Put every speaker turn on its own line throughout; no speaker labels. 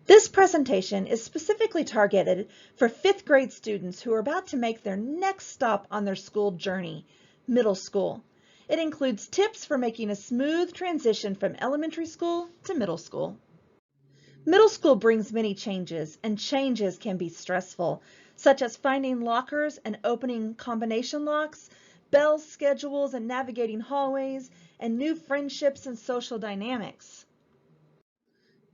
This presentation is specifically targeted for 5th grade students who are about to make their next stop on their school journey, middle school. It includes tips for making a smooth transition from elementary school to middle school. Middle school brings many changes, and changes can be stressful, such as finding lockers and opening combination locks, bell schedules and navigating hallways, and new friendships and social dynamics.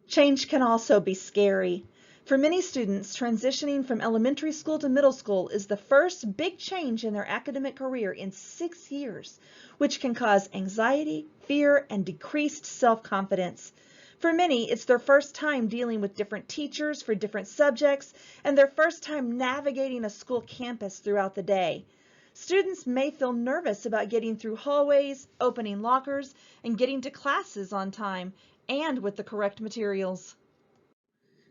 Change can also be scary. For many students, transitioning from elementary school to middle school is the first big change in their academic career in 6 years, which can cause anxiety, fear, and decreased self-confidence. For many, it's their first time dealing with different teachers for different subjects and their first time navigating a school campus throughout the day. Students may feel nervous about getting through hallways, opening lockers, and getting to classes on time and with the correct materials.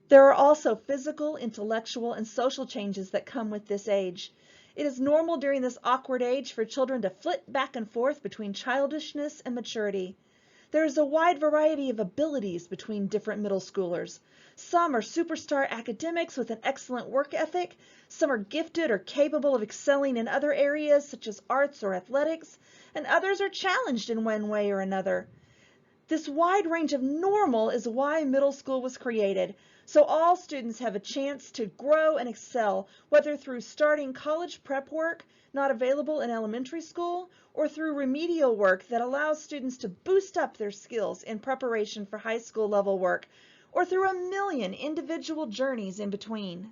There are also physical, intellectual, and social changes that come with this age. It is normal during this awkward age for children to flit back and forth between childishness and maturity. There is a wide variety of abilities between different middle schoolers. Some are superstar academics with an excellent work ethic. Some are gifted or capable of excelling in other areas such as arts or athletics, and others are challenged in one way or another. This wide range of normal is why middle school was created, so all students have a chance to grow and excel, whether through starting college prep work not available in elementary school, or through remedial work that allows students to boost up their skills in preparation for high school level work, or through a million individual journeys in between.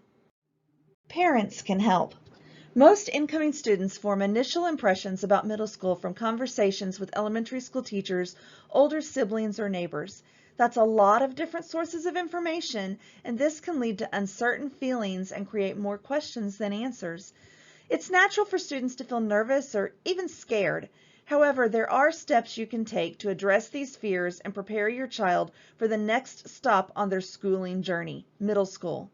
Parents can help. Most incoming students form initial impressions about middle school from conversations with elementary school teachers, older siblings, or neighbors. That's a lot of different sources of information, and this can lead to uncertain feelings and create more questions than answers. It's natural for students to feel nervous or even scared. However, there are steps you can take to address these fears and prepare your child for the next stop on their schooling journey, middle school.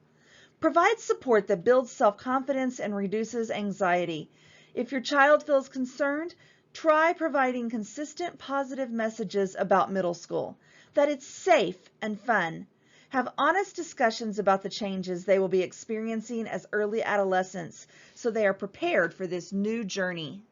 Provide support that builds self-confidence and reduces anxiety. If your child feels concerned, try providing consistent positive messages about middle school, that it's safe and fun. Have honest discussions about the changes they will be experiencing as early adolescents so they are prepared for this new journey.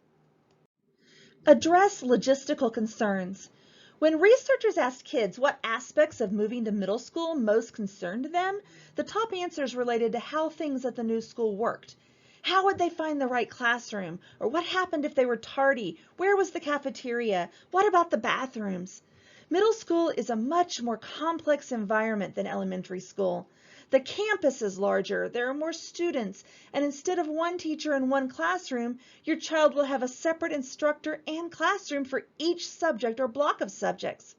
Address logistical concerns. When researchers asked kids what aspects of moving to middle school most concerned them, the top answers related to how things at the new school worked. How would they find the right classroom? Or what happened if they were tardy? Where was the cafeteria? What about the bathrooms? Middle school is a much more complex environment than elementary school. The campus is larger, there are more students, and instead of one teacher in one classroom, your child will have a separate instructor and classroom for each subject or block of subjects.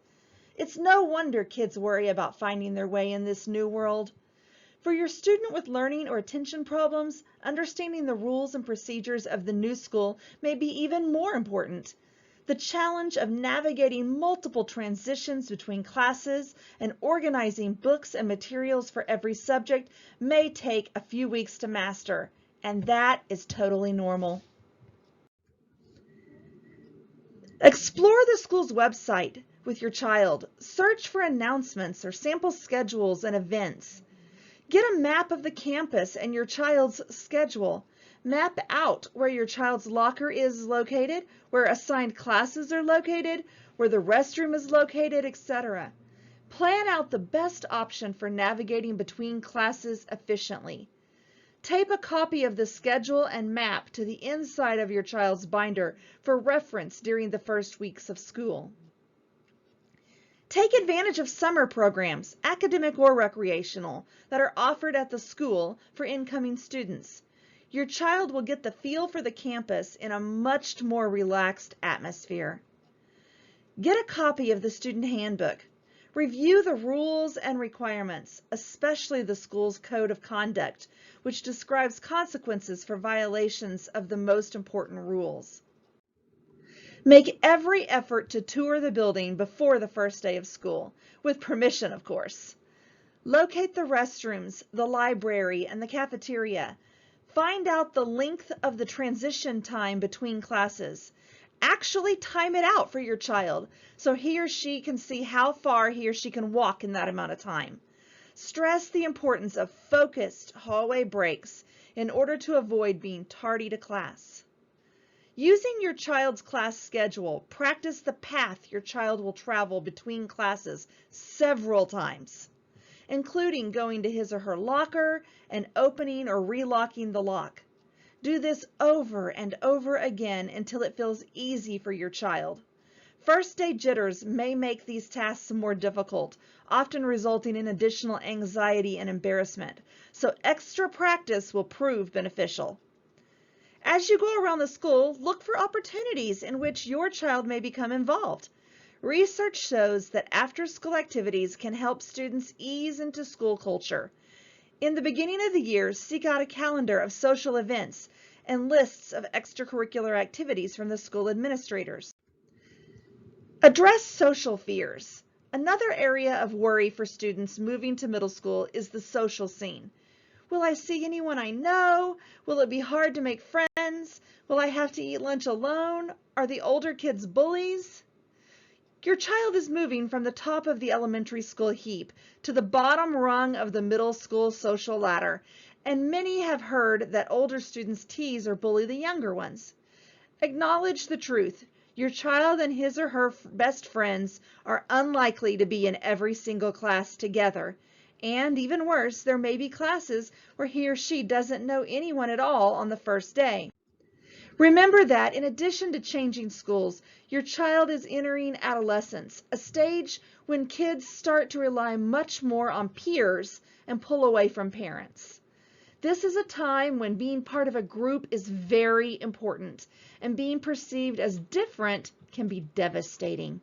It's no wonder kids worry about finding their way in this new world. For your student with learning or attention problems, understanding the rules and procedures of the new school may be even more important. The challenge of navigating multiple transitions between classes and organizing books and materials for every subject may take a few weeks to master, and that is totally normal. Explore the school's website with your child. Search for announcements or sample schedules and events. Get a map of the campus and your child's schedule. Map out where your child's locker is located, where assigned classes are located, where the restroom is located, etc. Plan out the best option for navigating between classes efficiently. Tape a copy of the schedule and map to the inside of your child's binder for reference during the first weeks of school. Take advantage of summer programs, academic or recreational, that are offered at the school for incoming students. Your child will get the feel for the campus in a much more relaxed atmosphere. Get a copy of the student handbook. Review the rules and requirements, especially the school's code of conduct, which describes consequences for violations of the most important rules. Make every effort to tour the building before the first day of school, with permission, of course. Locate the restrooms, the library, and the cafeteria. Find out the length of the transition time between classes. Actually time it out for your child so he or she can see how far he or she can walk in that amount of time. Stress the importance of focused hallway breaks in order to avoid being tardy to class. Using your child's class schedule, practice the path your child will travel between classes several times, including going to his or her locker and opening or relocking the lock. Do this over and over again until it feels easy for your child. First day jitters may make these tasks more difficult, often resulting in additional anxiety and embarrassment, so extra practice will prove beneficial. As you go around the school, look for opportunities in which your child may become involved. Research shows that after-school activities can help students ease into school culture. In the beginning of the year, seek out a calendar of social events and lists of extracurricular activities from the school administrators. Address social fears. Another area of worry for students moving to middle school is the social scene. Will I see anyone I know? Will it be hard to make friends? Will I have to eat lunch alone? Are the older kids bullies? Your child is moving from the top of the elementary school heap to the bottom rung of the middle school social ladder, and many have heard that older students tease or bully the younger ones. Acknowledge the truth. Your child and his or her best friends are unlikely to be in every single class together. And even worse, there may be classes where he or she doesn't know anyone at all on the first day. Remember that in addition to changing schools, your child is entering adolescence, a stage when kids start to rely much more on peers and pull away from parents. This is a time when being part of a group is very important, and being perceived as different can be devastating.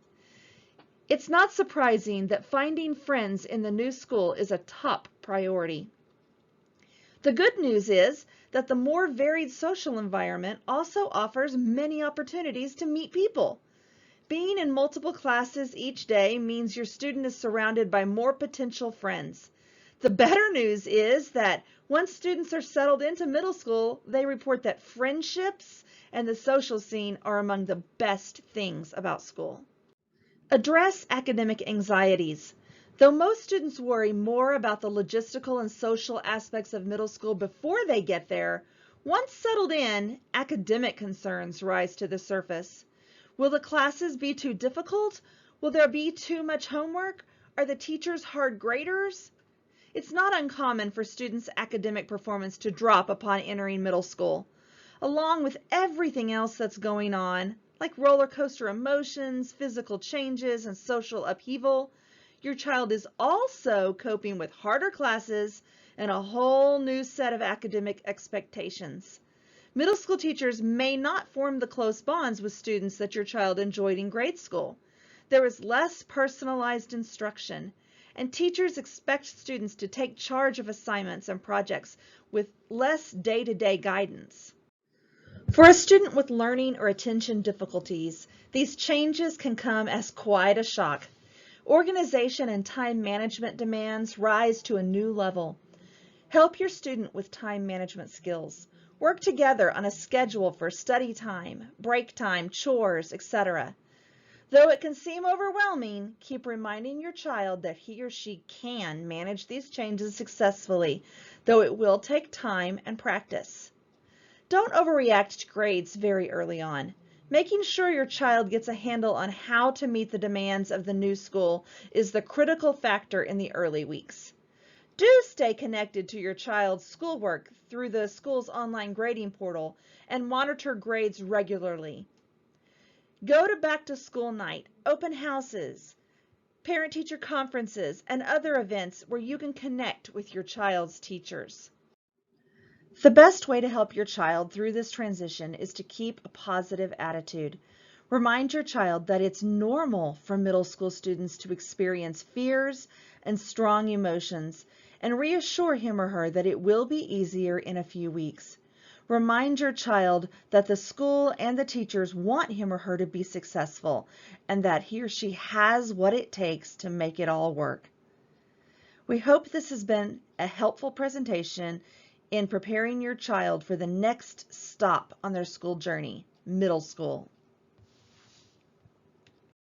It's not surprising that finding friends in the new school is a top priority. The good news is that the more varied social environment also offers many opportunities to meet people. Being in multiple classes each day means your student is surrounded by more potential friends. The better news is that once students are settled into middle school, they report that friendships and the social scene are among the best things about school. Address academic anxieties. Though most students worry more about the logistical and social aspects of middle school before they get there, once settled in, academic concerns rise to the surface. Will the classes be too difficult? Will there be too much homework? Are the teachers hard graders? It's not uncommon for students' academic performance to drop upon entering middle school. Along with everything else that's going on, like roller coaster emotions, physical changes, and social upheaval, your child is also coping with harder classes and a whole new set of academic expectations. Middle school teachers may not form the close bonds with students that your child enjoyed in grade school. There is less personalized instruction, and teachers expect students to take charge of assignments and projects with less day-to-day guidance. For a student with learning or attention difficulties, these changes can come as quite a shock. Organization and time management demands rise to a new level. Help your student with time management skills. Work together on a schedule for study time, break time, chores, etc. Though it can seem overwhelming, keep reminding your child that he or she can manage these changes successfully, though it will take time and practice. Don't overreact to grades very early on. Making sure your child gets a handle on how to meet the demands of the new school is the critical factor in the early weeks. Do stay connected to your child's schoolwork through the school's online grading portal and monitor grades regularly. Go to back-to-school night, open houses, parent-teacher conferences, and other events where you can connect with your child's teachers. The best way to help your child through this transition is to keep a positive attitude. Remind your child that it's normal for middle school students to experience fears and strong emotions, and reassure him or her that it will be easier in a few weeks. Remind your child that the school and the teachers want him or her to be successful, and that he or she has what it takes to make it all work. We hope this has been a helpful presentation in preparing your child for the next stop on their school journey, middle school.